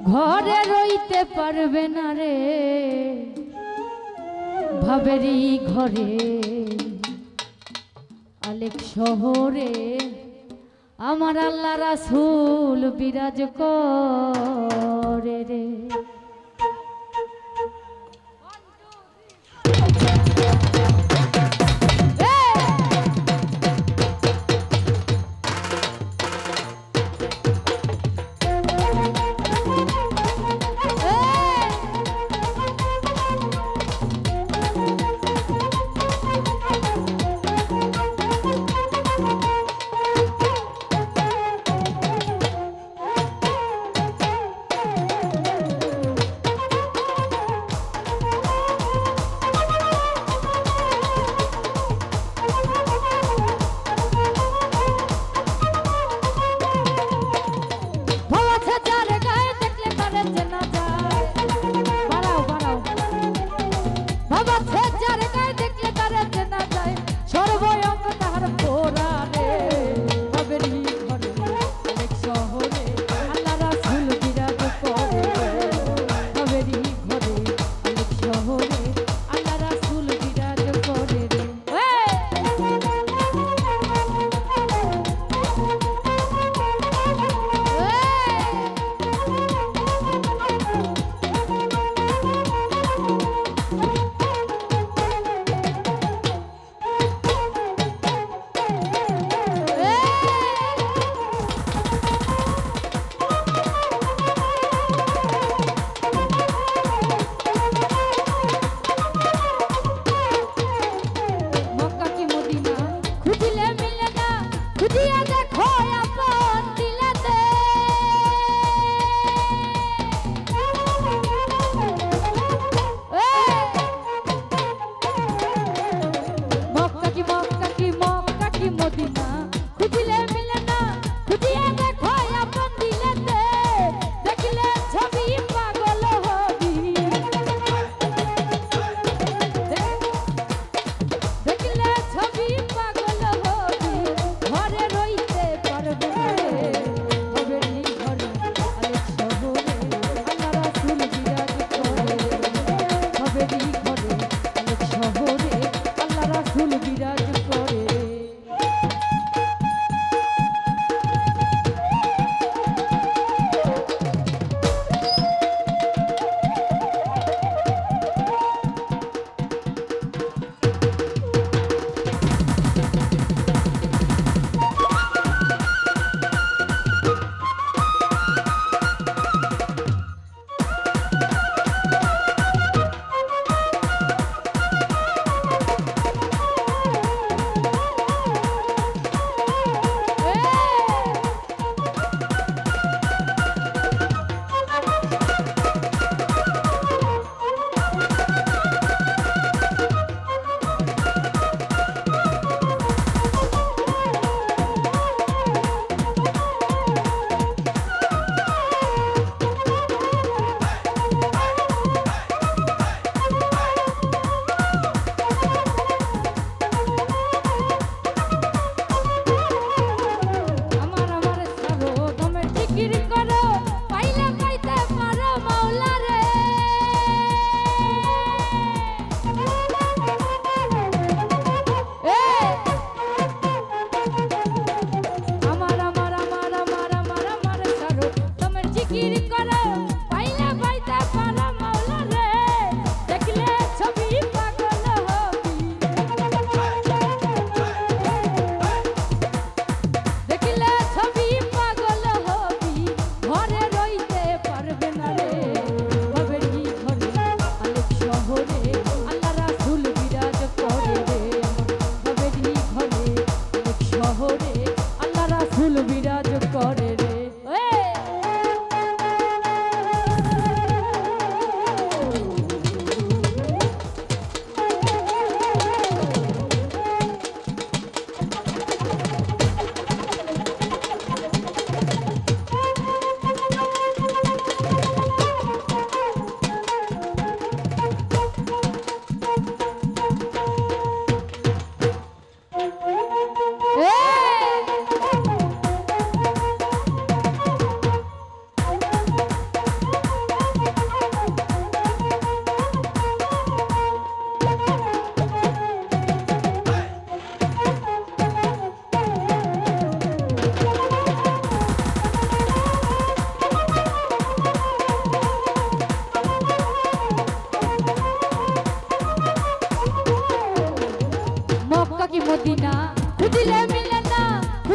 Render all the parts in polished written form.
ঘরে রইতে পারবে না রে ভাবেরি ঘরে আলেক শহরে আমার আল্লাহ রাসূল বিরাজ করে রে।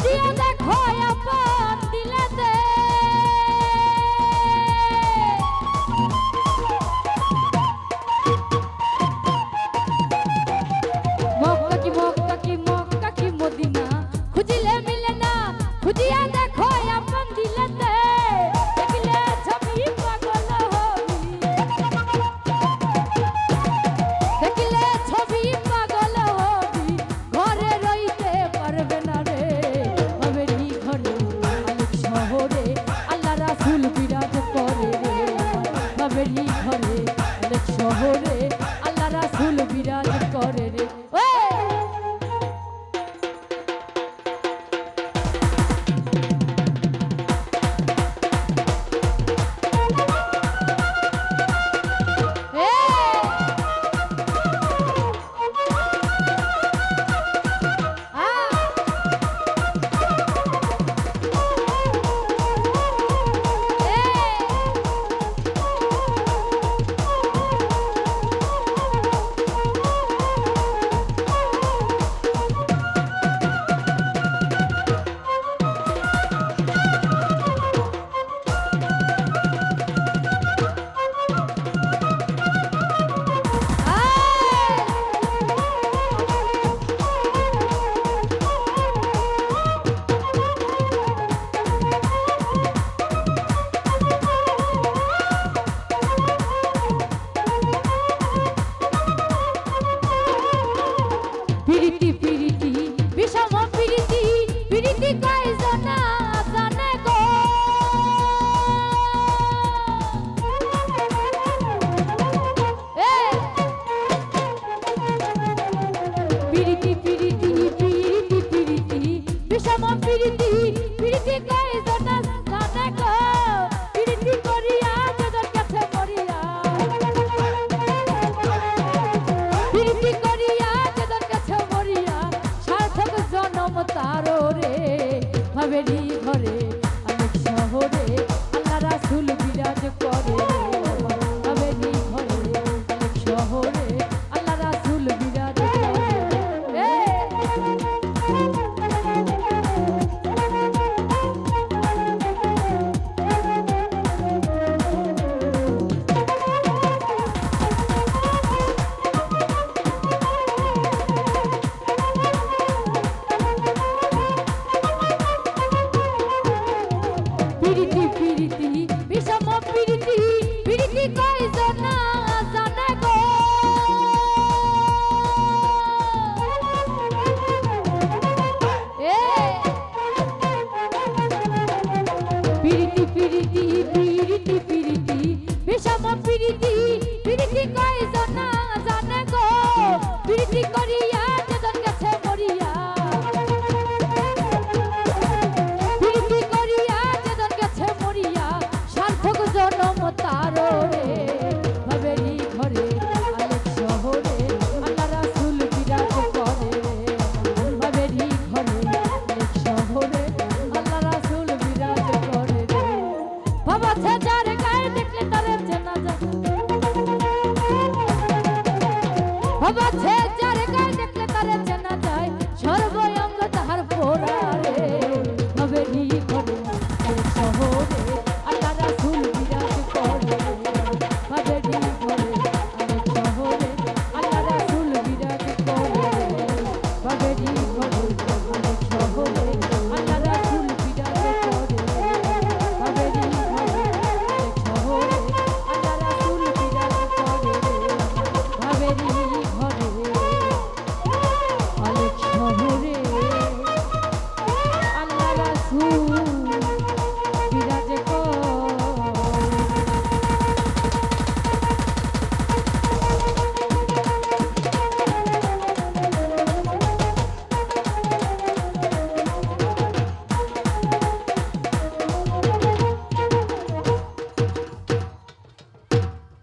খুঁজিয়া দেখো আপন দিলেতে মক্কা কি মদিনা খুঁজিলে মিলে না খুঁজিয়া দেখো আপন দিলেতে দেখলে ছবি পাগল হবি দেখলে ছবি পাগল হবি ঘরে রইতে পারবে না রে বাবেরি ঘরে আলেক শহরে আল্লাহ রাসূল বিরাজ করে রে বাবেরি ঘরে আলেক শহরে আল্লাহ রাসূল বিরাজ করে রে বাবেরি ঘরে আলেক শহরে আল্লাহ রাসূল বিরাজ করে বাবেরি ঘরে আলেক শহরে আল্লাহ রাসূল বিরাজ করে বাবাছে যারে গায়ে দেখলে তারে চেনা যায় সর্বঙ্গ তাহার পোড়া রে বাবেরি ঘরে আলেক শহরে আল্লাহ রাসূল বিরাজ করে বাবেরি ঘরে আলেক শহরে আল্লাহ রাসূল বিরাজ করে বাবেরি ঘরে আলেক শহরে আল্লাহ রাসূল বিরাজ করে বাবেরি ঘরে আলেক শহরে আল্লাহ রাসূল বিরাজ করে বাবেরি আলেক শহরে আল্লাহ রাসূল